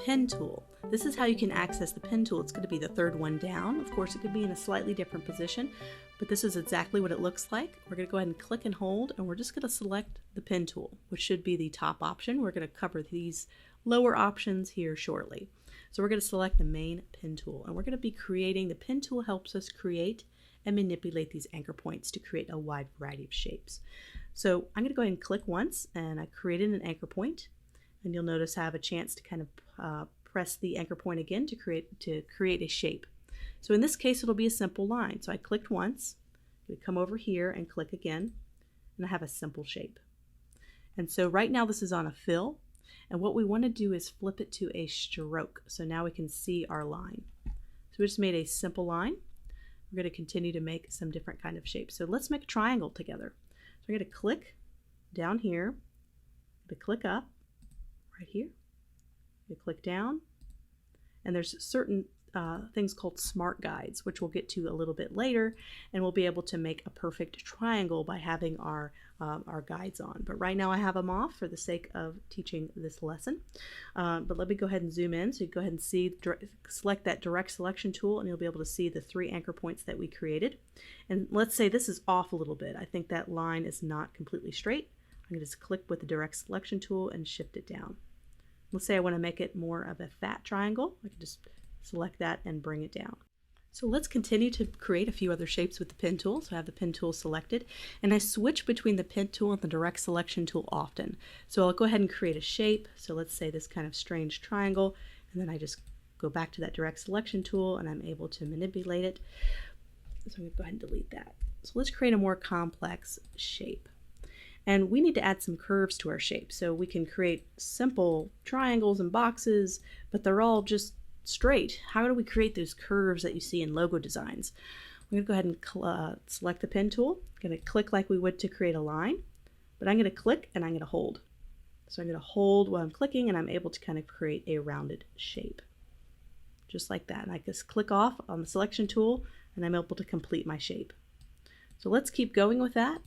pen tool. This is how you can access the pen tool. It's going to be the third one down. Of course, it could be in a slightly different position, but this is exactly what it looks like. We're going to go ahead and click and hold, and we're just going to select the pen tool, which should be the top option. We're going to cover these lower options here shortly. So we're going to select the main pen tool, and we're going to be creating, the pen tool helps us create and manipulate these anchor points to create a wide variety of shapes. So I'm going to go ahead and click once, and I created an anchor point, and you'll notice I have a chance to kind of press the anchor point again to create a shape. So in this case, it'll be a simple line. So I clicked once, we come over here and click again, and I have a simple shape. And so right now this is on a fill, and what we want to do is flip it to a stroke. So now we can see our line. So we just made a simple line. We're going to continue to make some different kind of shapes. So let's make a triangle together. So I'm going to click down here, I'm going to click up right here, you click down, and there's certain things called smart guides, which we'll get to a little bit later, and we'll be able to make a perfect triangle by having our guides on. But right now I have them off for the sake of teaching this lesson. But let me go ahead and zoom in, so you go ahead and see, select that direct selection tool, and you'll be able to see the 3 anchor points that we created. And let's say this is off a little bit. I think that line is not completely straight. I'm going to just click with the direct selection tool and shift it down. Let's say I want to make it more of a fat triangle. I can just select that and bring it down. So let's continue to create a few other shapes with the pen tool. So I have the pen tool selected, and I switch between the pen tool and the direct selection tool often. So I'll go ahead and create a shape. So let's say this kind of strange triangle, and then I just go back to that direct selection tool and I'm able to manipulate it. So I'm going to go ahead and delete that. So let's create a more complex shape. And we need to add some curves to our shape. So we can create simple triangles and boxes, but they're all just straight. How do we create those curves that you see in logo designs? I'm going to go ahead and select the pen tool. I'm going to click like we would to create a line, but I'm going to click and I'm going to hold. So I'm going to hold while I'm clicking, and I'm able to kind of create a rounded shape. Just like that. And I just click off on the selection tool, and I'm able to complete my shape. So let's keep going with that.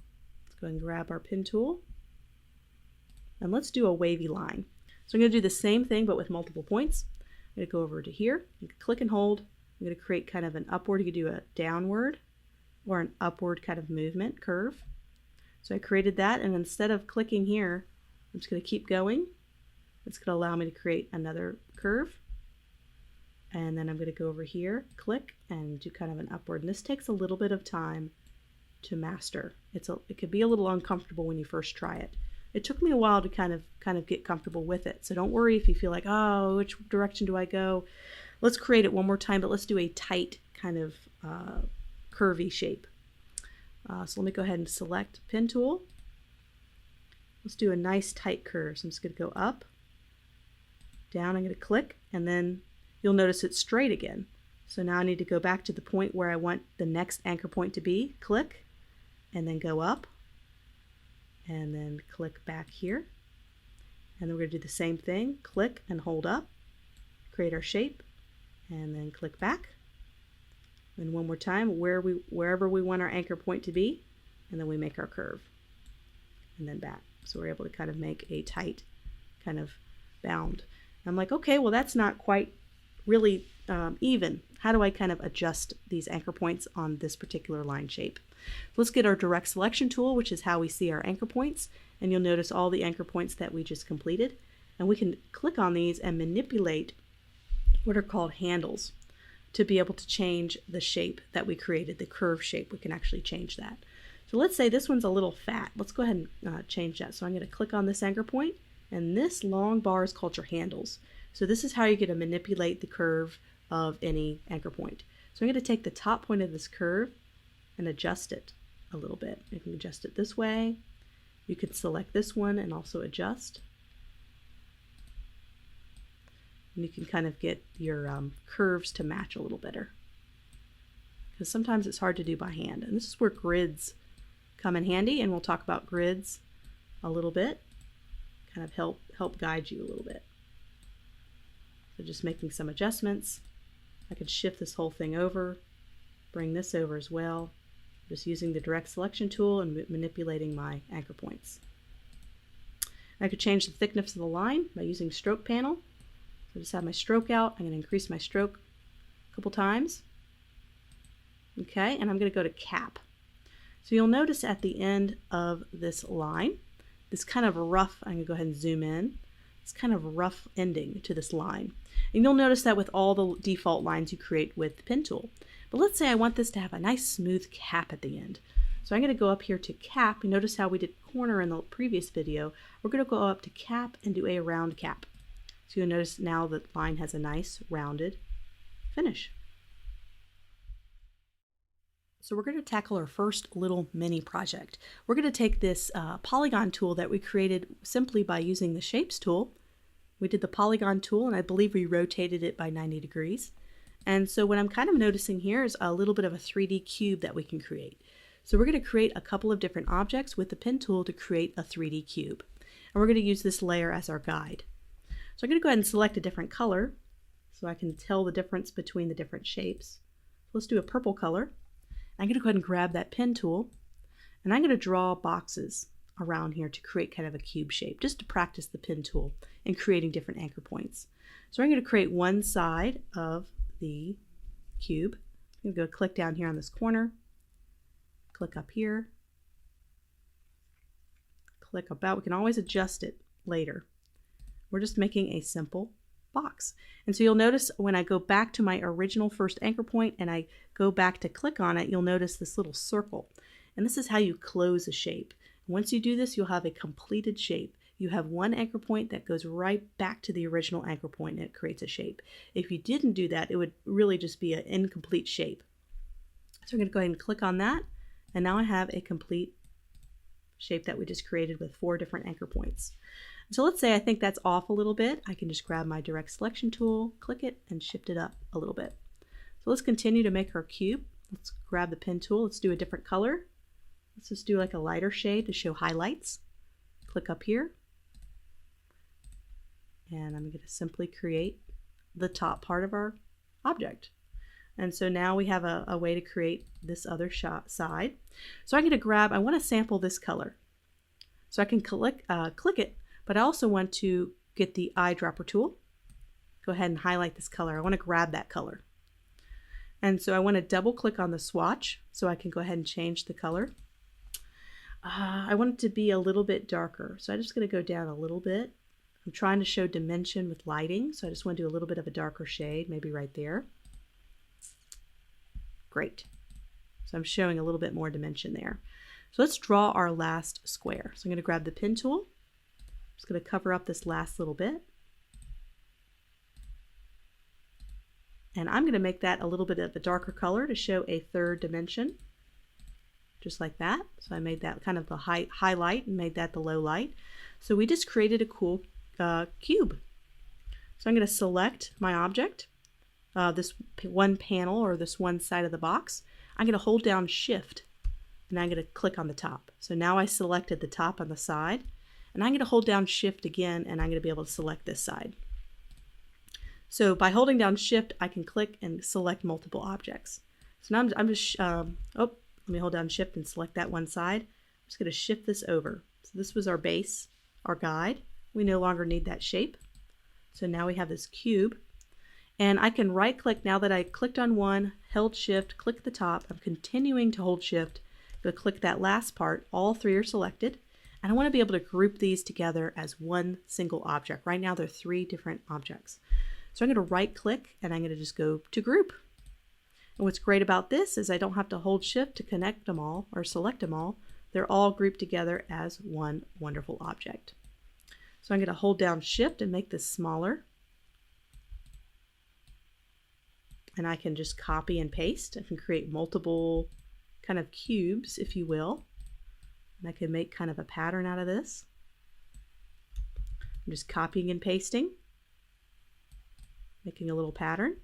Let's go ahead and grab our pen tool, and let's do a wavy line. So I'm going to do the same thing but with multiple points. I'm going to go over to here, you can click and hold. I'm going to create kind of an upward, you could do a downward or an upward kind of movement curve. So I created that, and instead of clicking here, I'm just going to keep going. It's going to allow me to create another curve. And then I'm going to go over here, click, and do kind of an upward. And this takes a little bit of time to master. It could be a little uncomfortable when you first try it. It took me a while to kind of get comfortable with it. So don't worry if you feel like, oh, which direction do I go? Let's create it one more time, but let's do a tight kind of curvy shape. So let me go ahead and select pen tool. Let's do a nice tight curve. So I'm just going to go up, down, I'm going to click, and then you'll notice it's straight again. So now I need to go back to the point where I want the next anchor point to be, click, and then go up, and then click back here. And then we're going to do the same thing, click and hold up, create our shape, and then click back. And one more time, wherever we want our anchor point to be, and then we make our curve, and then back. So we're able to kind of make a tight kind of bound. And I'm like, okay, well that's not quite really even. How do I kind of adjust these anchor points on this particular line shape? Let's get our direct selection tool, which is how we see our anchor points, and you'll notice all the anchor points that we just completed, and we can click on these and manipulate what are called handles to be able to change the shape that we created, the curve shape. We can actually change that. So let's say this one's a little fat. Let's go ahead and change that. So I'm going to click on this anchor point, and this long bar is called your handles. So this is how you're going to manipulate the curve of any anchor point. So I'm going to take the top point of this curve and adjust it a little bit. You can adjust it this way. You can select this one and also adjust. And you can kind of get your curves to match a little better, because sometimes it's hard to do by hand. And this is where grids come in handy, and we'll talk about grids a little bit, kind of help guide you a little bit. So just making some adjustments. I could shift this whole thing over, bring this over as well, just using the direct selection tool and manipulating my anchor points. I could change the thickness of the line by using stroke panel. So I just have my stroke out. I'm going to increase my stroke a couple times. Okay, and I'm going to go to cap. So you'll notice at the end of this line, this kind of rough, I'm going to go ahead and zoom in, it's kind of rough ending to this line. And you'll notice that with all the default lines you create with the pen tool. But let's say I want this to have a nice smooth cap at the end. So I'm going to go up here to cap. You notice how we did corner in the previous video. We're going to go up to cap and do a round cap. So you'll notice now the line has a nice rounded finish. So we're going to tackle our first little mini project. We're going to take this polygon tool that we created simply by using the shapes tool. We did the polygon tool and I believe we rotated it by 90 degrees. And so what I'm kind of noticing here is a little bit of a 3D cube that we can create. So we're going to create a couple of different objects with the pen tool to create a 3D cube. And we're going to use this layer as our guide. So I'm going to go ahead and select a different color so I can tell the difference between the different shapes. Let's do a purple color. I'm going to go ahead and grab that pen tool and I'm going to draw boxes around here to create kind of a cube shape, just to practice the pen tool in creating different anchor points. So I'm going to create one side of the cube. I'm going to go click down here on this corner, click up here, click about. We can always adjust it later. We're just making a simple box. And so you'll notice when I go back to my original first anchor point and I go back to click on it, you'll notice this little circle. And this is how you close a shape. Once you do this, you'll have a completed shape. You have one anchor point that goes right back to the original anchor point and it creates a shape. If you didn't do that, it would really just be an incomplete shape. So I'm going to go ahead and click on that. And now I have a complete shape that we just created with 4 different anchor points. So let's say I think that's off a little bit. I can just grab my direct selection tool, click it, and shift it up a little bit. So let's continue to make our cube. Let's grab the pen tool. Let's do a different color. Let's just do like a lighter shade to show highlights. Click up here. And I'm going to simply create the top part of our object. And so now we have a way to create this other side. So I'm going to grab, I want to sample this color. So I can click it, but I also want to get the eyedropper tool. Go ahead and highlight this color. I want to grab that color. And so I want to double click on the swatch so I can go ahead and change the color. I want it to be a little bit darker. So I'm just going to go down a little bit. I'm trying to show dimension with lighting. So I just want to do a little bit of a darker shade, maybe right there. Great. So I'm showing a little bit more dimension there. So let's draw our last square. So I'm going to grab the pen tool. I'm just going to cover up this last little bit. And I'm going to make that a little bit of a darker color to show a third dimension. Just like that. So I made that kind of the highlight and made that the low light. So we just created a cool cube. So I'm going to select my object, this one panel or this one side of the box. I'm going to hold down Shift and I'm going to click on the top. So now I selected the top on the side and I'm going to hold down Shift again and I'm going to be able to select this side. So by holding down Shift, I can click and select multiple objects. So now I'm just, let me hold down Shift and select that one side. I'm just going to shift this over. So this was our base, our guide. We no longer need that shape. So now we have this cube. And I can right click now that I clicked on one, held Shift, click the top. I'm continuing to hold Shift. Go click that last part. All 3 are selected. And I want to be able to group these together as one single object. Right now they're 3 different objects. So I'm going to right click and I'm going to just go to group. And what's great about this is I don't have to hold Shift to connect them all or select them all. They're all grouped together as one wonderful object. So I'm going to hold down Shift and make this smaller. And I can just copy and paste. I can create multiple kind of cubes, if you will. And I can make kind of a pattern out of this. I'm just copying and pasting, making a little pattern.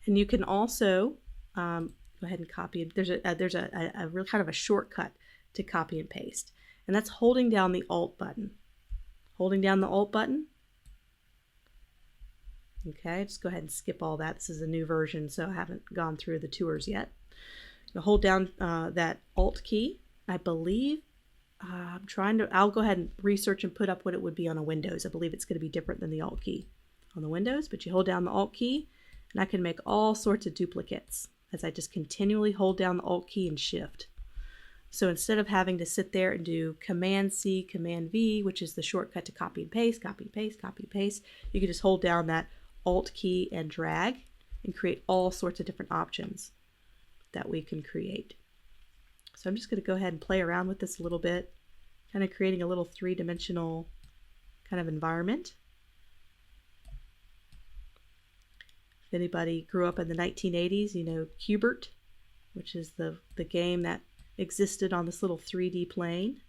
And you can also go ahead and copy it. There's a real kind of a shortcut to copy and paste. And that's holding down the Alt button. Holding down the Alt button. Okay, just go ahead and skip all that. This is a new version, so I haven't gone through the tours yet. Hold down that Alt key. I believe I'll go ahead and research and put up what it would be on a Windows. I believe it's going to be different than the Alt key on the Windows, but you hold down the Alt key and I can make all sorts of duplicates as I just continually hold down the Alt key and Shift. So instead of having to sit there and do Command C, Command V, which is the shortcut to copy and paste, copy and paste, copy and paste, you can just hold down that Alt key and drag and create all sorts of different options that we can create. So I'm just going to go ahead and play around with this a little bit, kind of creating a little three-dimensional kind of environment. If anybody grew up in the 1980s, you know Cubert, which is the game that existed on this little 3D plane.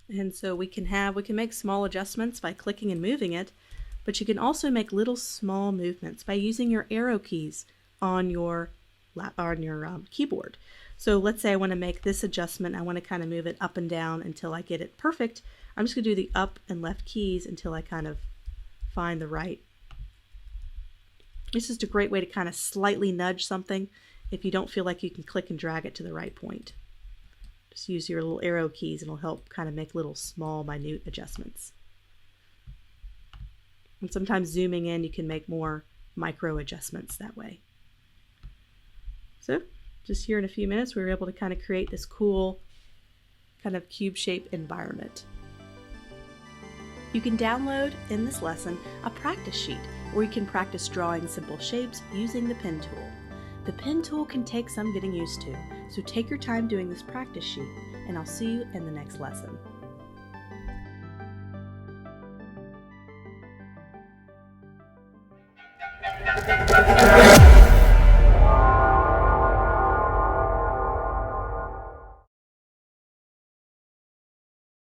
And so we can make small adjustments by clicking and moving it, but you can also make little small movements by using your arrow keys on your keyboard. So let's say I want to make this adjustment. I want to kind of move it up and down until I get it perfect. I'm just going to do the up and left keys until I kind of find the right. It's just a great way to kind of slightly nudge something if you don't feel like you can click and drag it to the right point. Just use your little arrow keys and it'll help kind of make little small, minute adjustments. And sometimes zooming in, you can make more micro adjustments that way. So just here in a few minutes, we were able to kind of create this cool kind of cube-shaped environment. You can download in this lesson a practice sheet where you can practice drawing simple shapes using the pen tool. The pen tool can take some getting used to, so take your time doing this practice sheet, and I'll see you in the next lesson.